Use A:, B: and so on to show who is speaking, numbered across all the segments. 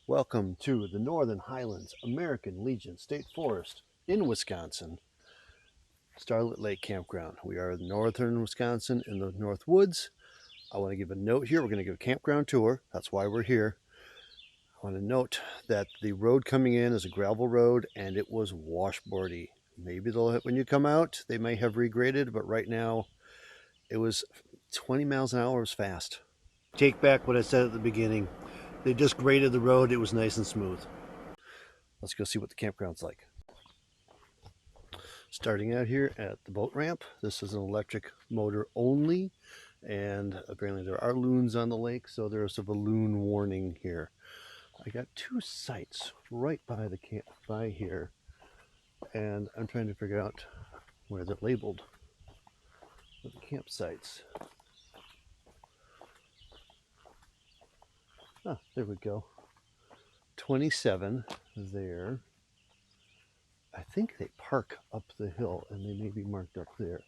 A: Welcome to the Northern Highlands American Legion State Forest in Wisconsin, Starrett Lake Campground. We are in northern Wisconsin in the North Woods. I want to give a note here. We're going to give a campground tour. That's why we're here. I want to note that the road coming in is a gravel road and it was washboardy. Maybe they'll, when you come out, they may have regraded, but right now it was 20 miles an hour. It was fast. Take back what I said at the beginning. They just graded the road. It was nice and smooth. Let's go see what the campground's like. Starting out here at the boat ramp. This is an electric motor only, and apparently there are loons on the lake, so there's a loon warning here. I got two sites right by the by here, and I'm trying to figure out where they're labeled with the campsites. Ah, there we go. 27 there. I think they park up the hill and they may be marked up there.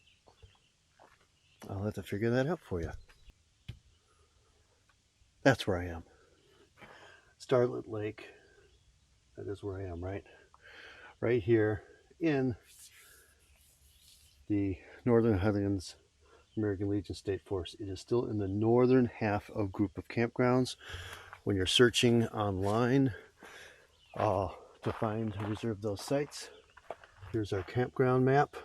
A: I'll have to figure that out for you. That's where I am. Starrett Lake. That is where I am, right? Right here in the Northern Highlands American Legion State Forest. It is still in the northern half of group of campgrounds. When you're searching online to find and reserve those sites, here's our campground map.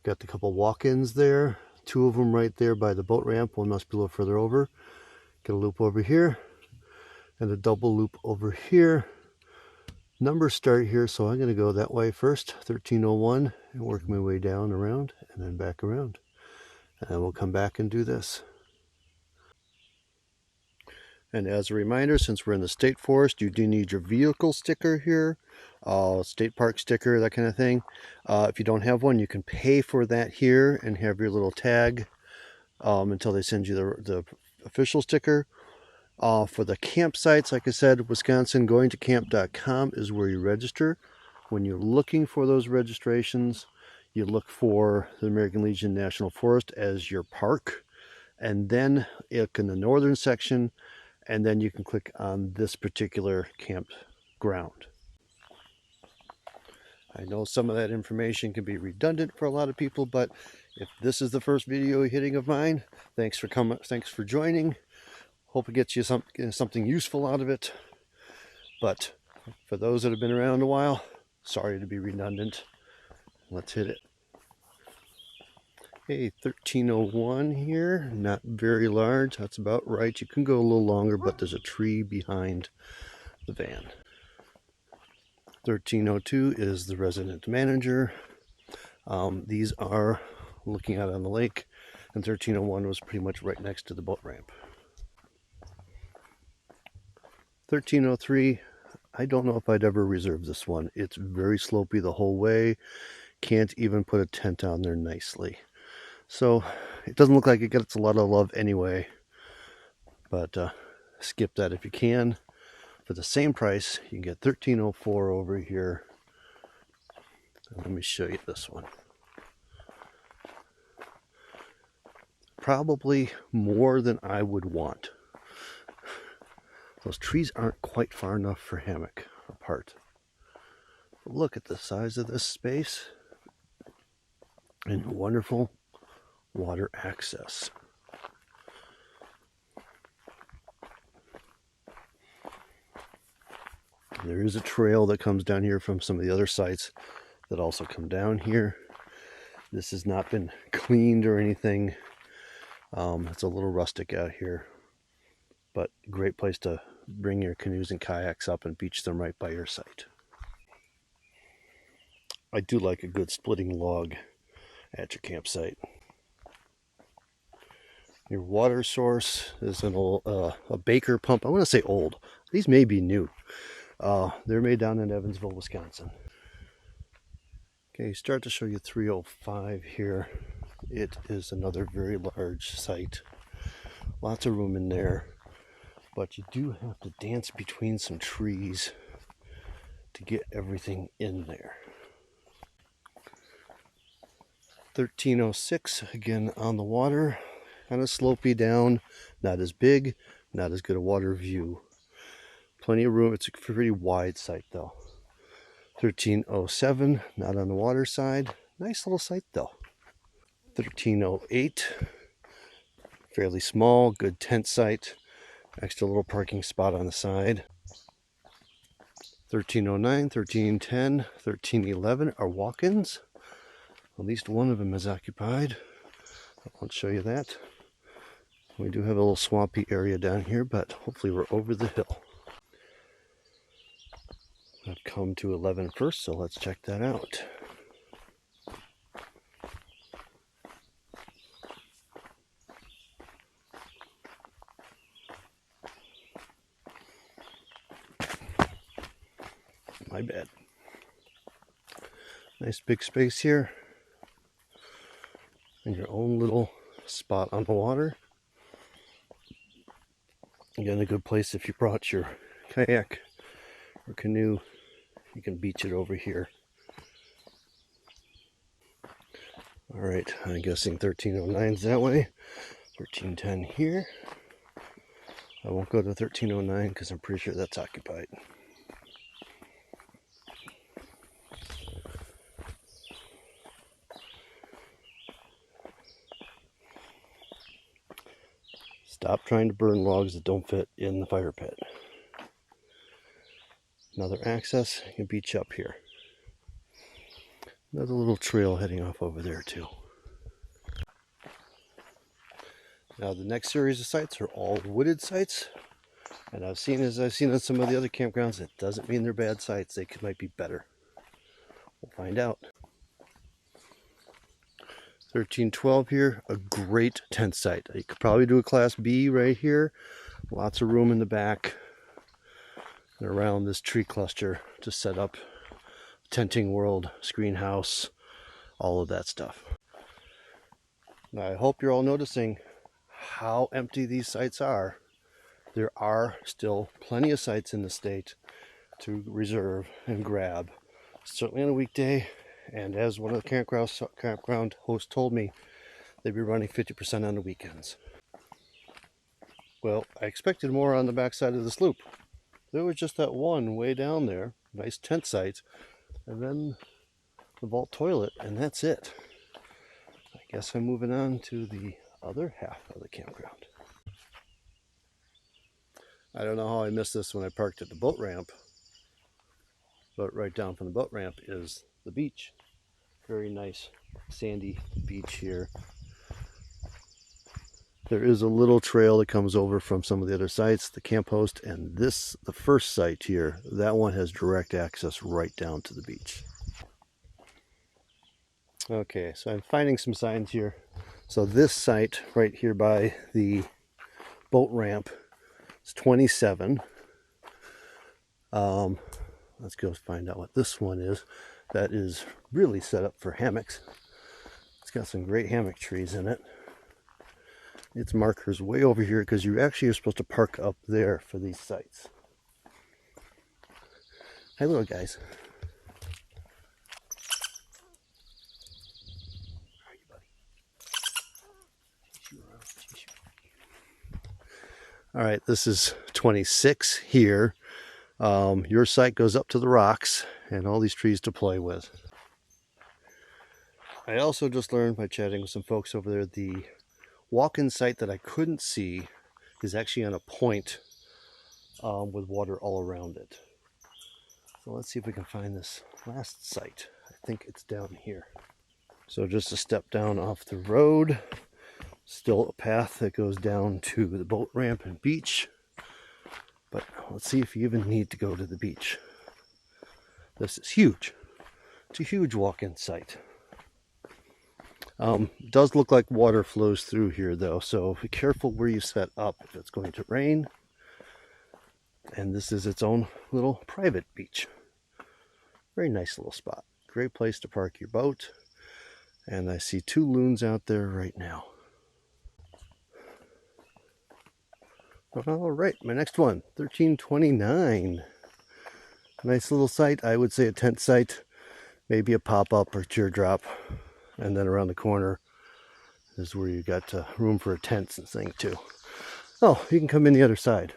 A: Got the couple walk-ins there, two of them right there by the boat ramp. One must be a little further over. Get a loop over here and a double loop over here. Numbers start here, so I'm going to go that way first, 1301, and work my way down around and then back around. And we'll come back and do this. And as a reminder, since we're in the state forest, you do need your vehicle sticker here, state park sticker, that kind of thing. If you don't have one, you can pay for that here and have your little tag until they send you the official sticker. For the campsites, like I said, Wisconsin, going to camp.com is where you register. When you're looking for those registrations, you look for the American Legion National Forest as your park, and then look in the northern section, and then you can click on this particular campground. I know some of that information can be redundant for a lot of people, but if this is the first video you're hitting of mine, thanks for coming, thanks for joining. Hope it gets you something useful out of it. But for those that have been around a while, sorry to be redundant. Let's hit it. Hey, 1301 here, not very large, that's about right. You can go a little longer, but there's a tree behind the van. 1302 is the resident manager. These are looking out on the lake, and 1301 was pretty much right next to the boat ramp. 1303, I don't know if I'd ever reserve this one. It's very slopey the whole way. Can't even put a tent on there nicely. So it doesn't look like it gets a lot of love anyway, but skip that if you can. For the same price, you can get 1304 over here. Let me show you this one. Probably more than I would want. Those trees aren't quite far enough for hammock apart. But look at the size of this space and wonderful water access. There is a trail that comes down here from some of the other sites that also come down here. This has not been cleaned or anything. It's a little rustic out here, but great place to bring your canoes and kayaks up and beach them right by your site. I do like a good splitting log at your campsite. Your water source is an old, a Baker pump. I want to say old. These may be new. They're made down in Evansville, Wisconsin. Okay, start to show you 305 here. It is another very large site. Lots of room in there, but you do have to dance between some trees to get everything in there. 1306, again on the water. Kind of slopey down, not as big, not as good a water view. Plenty of room. It's a pretty wide site though. 1307, not on the water side. Nice little site though. 1308, fairly small, good tent site. Extra little parking spot on the side. 1309, 1310, 1311 are walk-ins. At least one of them is occupied. I won't show you that. We do have a little swampy area down here, but hopefully we're over the hill. I've come to 11 first, so let's check that out. My bad. Nice big space here. And your own little spot on the water. Again, a good place if you brought your kayak or canoe. You can beach it over here. All right, I'm guessing 1309's that way. 1310 here. I won't go to 1309 because I'm pretty sure that's occupied. Stop trying to burn logs that don't fit in the fire pit. Another access, you can beach up here. Another little trail heading off over there too. Now the next series of sites are all wooded sites. And I've seen on some of the other campgrounds, it doesn't mean they're bad sites. They might be better. We'll find out. 1312 here, a great tent site. You could probably do a Class B right here. Lots of room in the back and around this tree cluster to set up tenting world, screen house, all of that stuff. Now I hope you're all noticing how empty these sites are. There are still plenty of sites in the state to reserve and grab, certainly on a weekday. And as one of the campground hosts told me, they'd be running 50% on the weekends. Well, I expected more on the backside of the sloop. There was just that one way down there, nice tent site, and then the vault toilet, and that's it. I guess I'm moving on to the other half of the campground. I don't know how I missed this when I parked at the boat ramp, but right down from the boat ramp is the beach. Very nice sandy beach here. There is a little trail that comes over from some of the other sites, the camp host, and this, the first site here, that one has direct access right down to the beach. Okay, so I'm finding some signs here. So this site right here by the boat ramp is 27. Let's go find out what this one is. That is really set up for hammocks. It's got some great hammock trees in it. Its markers way over here because you actually are supposed to park up there for these sites. Hi, little guys. Where are you, buddy? All right, this is 26 here. Your site goes up to the rocks and all these trees to play with. I also just learned by chatting with some folks over there, the walk-in site that I couldn't see is actually on a point with water all around it. So let's see if we can find this last site. I think it's down here. So just a step down off the road, still a path that goes down to the boat ramp and beach. But let's see if you even need to go to the beach. This is huge. It's a huge walk-in site. Does look like water flows through here though, so be careful where you set up if it's going to rain. And this is its own little private beach. Very nice little spot. Great place to park your boat. And I see two loons out there right now. All right, my next one, 1329. Nice little site. I would say a tent site, maybe a pop-up or teardrop. And then around the corner is where you got room for a tent and thing too. Oh, you can come in the other side.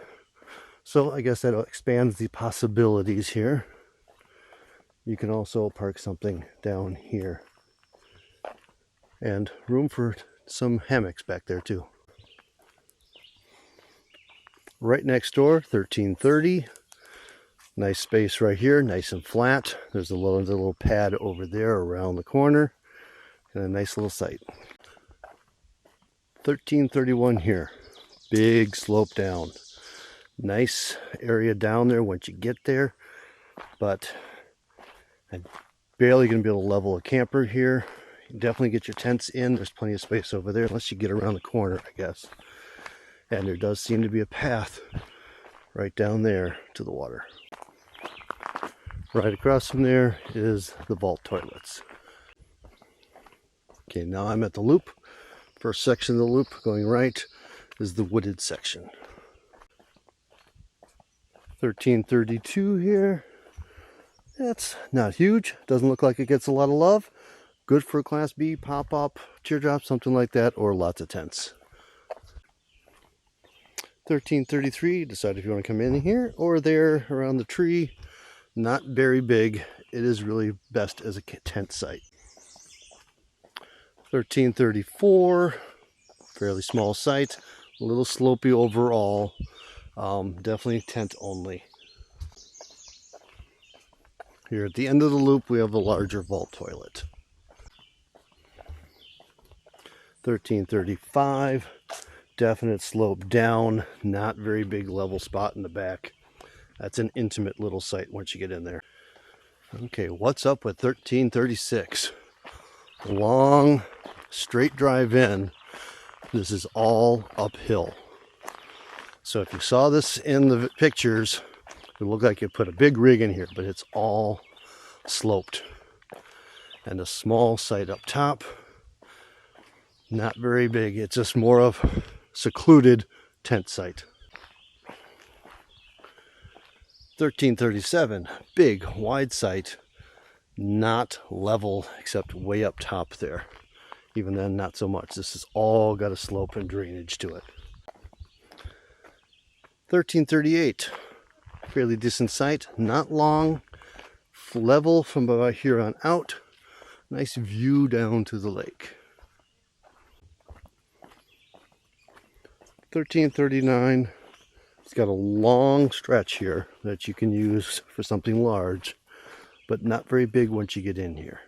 A: So I guess that expands the possibilities here. You can also park something down here. And room for some hammocks back there too. Right next door, 1330. Nice space right here, nice and flat. There's a little pad over there around the corner. And a nice little site. 1331 here. Big slope down. Nice area down there once you get there. But I'm barely going to be able to level a camper here. You definitely get your tents in. There's plenty of space over there unless you get around the corner, I guess. And there does seem to be a path right down there to the water. Right across from there is the vault toilets. Okay, now I'm at the loop. First section of the loop going right is the wooded section. 1332 here. That's not huge. Doesn't look like it gets a lot of love. Good for a Class B, pop-up, teardrop, something like that, or lots of tents. 1333, decide if you want to come in here or there around the tree. Not very big. It is really best as a tent site. 1334, fairly small site, a little slopey overall. Definitely tent only. Here at the end of the loop, we have the larger vault toilet. 1335, definite slope down, not very big level spot in the back. That's an intimate little site once you get in there. Okay, what's up with 1336? Long, straight drive in. This is all uphill. So if you saw this in the pictures, it looked like you put a big rig in here, but it's all sloped. And a small site up top. Not very big. It's just more of secluded tent site. 1337, big, wide site. Not level except way up top there. Even then, not so much. This has all got a slope and drainage to it. 1338, fairly decent site. Not long. Level from about here on out. Nice view down to the lake. 1339, it's got a long stretch here that you can use for something large, but not very big once you get in here.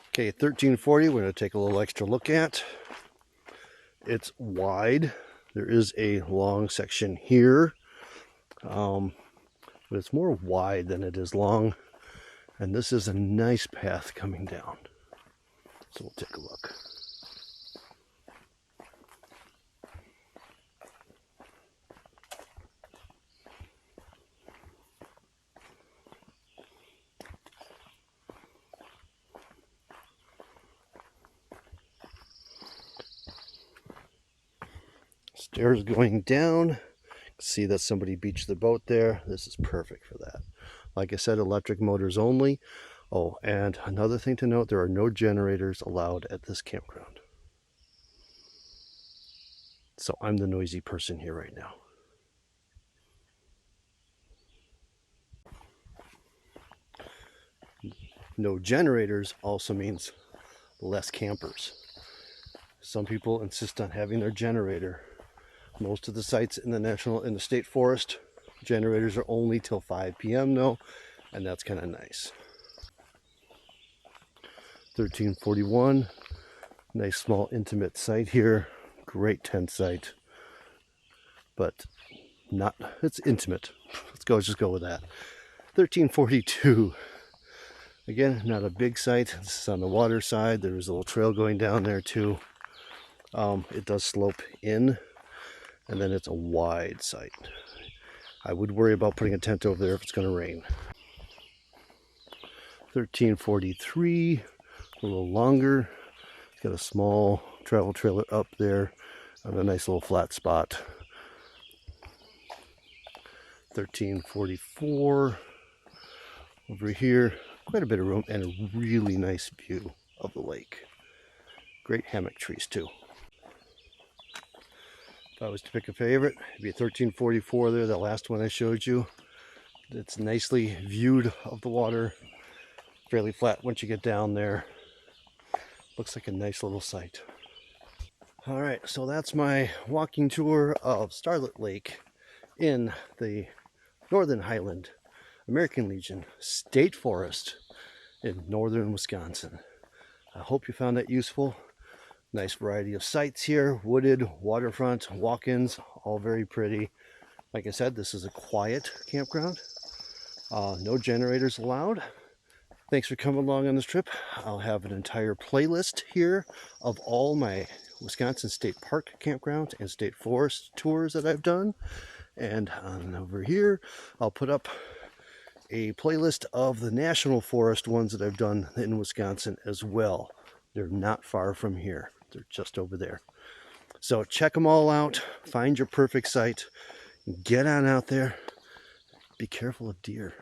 A: Okay, 1340, we're going to take a little extra look at. It's wide. There is a long section here, but it's more wide than it is long. And this is a nice path coming down. So we'll take a look. Stairs going down. See that somebody beached the boat there. This is perfect for that. Like I said, electric motors only. Oh, and another thing to note, there are no generators allowed at this campground. So I'm the noisy person here right now. No generators also means less campers. Some people insist on having their generator. Most of the sites in the state forest, generators are only till 5 p.m. though, and that's kind of nice. 1341, nice small intimate site here. Great tent site, but not, it's intimate. Just go with that. 1342, again, not a big site. This is on the water side. There's a little trail going down there too. It does slope in, and then it's a wide site. I would worry about putting a tent over there if it's going to rain. 1343, a little longer. It's got a small travel trailer up there on a nice little flat spot. 1344, over here, quite a bit of room and a really nice view of the lake. Great hammock trees too. If I was to pick a favorite, it'd be 1344 there, the last one I showed you. It's nicely viewed of the water, fairly flat once you get down there. Looks like a nice little site. All right, so that's my walking tour of Starrett Lake in the Northern Highland, American Legion State Forest in northern Wisconsin. I hope you found that useful. Nice variety of sites here, wooded, waterfront, walk-ins, all very pretty. Like I said, this is a quiet campground. No generators allowed. Thanks for coming along on this trip. I'll have an entire playlist here of all my Wisconsin State Park campground and state forest tours that I've done. And over here, I'll put up a playlist of the national forest ones that I've done in Wisconsin as well. They're not far from here. They're just over there. So check them all out. Find your perfect site. Get on out there. Be careful of deer.